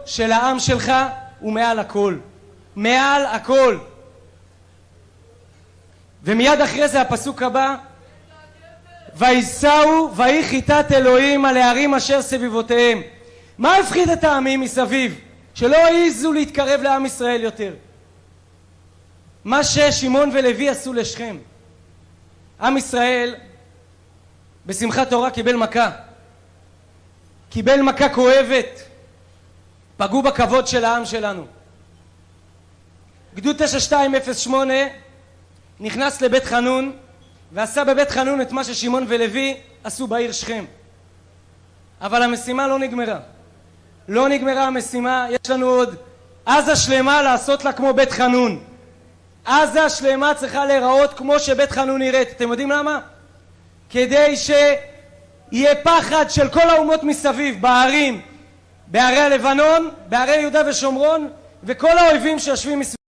של העם שלך הוא מעל הכל, מעל הכל. ומיד אחרי זה הפסוק הבא, ויסעו ויהי חיטת אלוהים על הערים אשר סביבותיהם. מה הפחיד את העמים מסביב? שלא העיזו להתקרב לעם ישראל יותר. מה ששמעון ולוי עשו לשכם. עם ישראל בשמחת תורה קיבל מכה, קיבל מכה כואבת, פגעו בכבוד של העם שלנו. גדוד 9208 נכנס לבית חנון ועשה בבית חנון את מה ששמעון ולוי עשו בעיר שכם. אבל המשימה לא נגמרה, לא נגמרה המשימה. יש לנו עוד עזה שלמה לעשות לה כמו בית חנון. עזה שלמה צריכה להיראות כמו שבית חנון נראית. אתם יודעים למה? כדי שיהיה פחד של כל האומות מסביב, בערים, בערי הלבנון, בערי יהודה ושומרון, וכל האויבים שיושבים מסביב.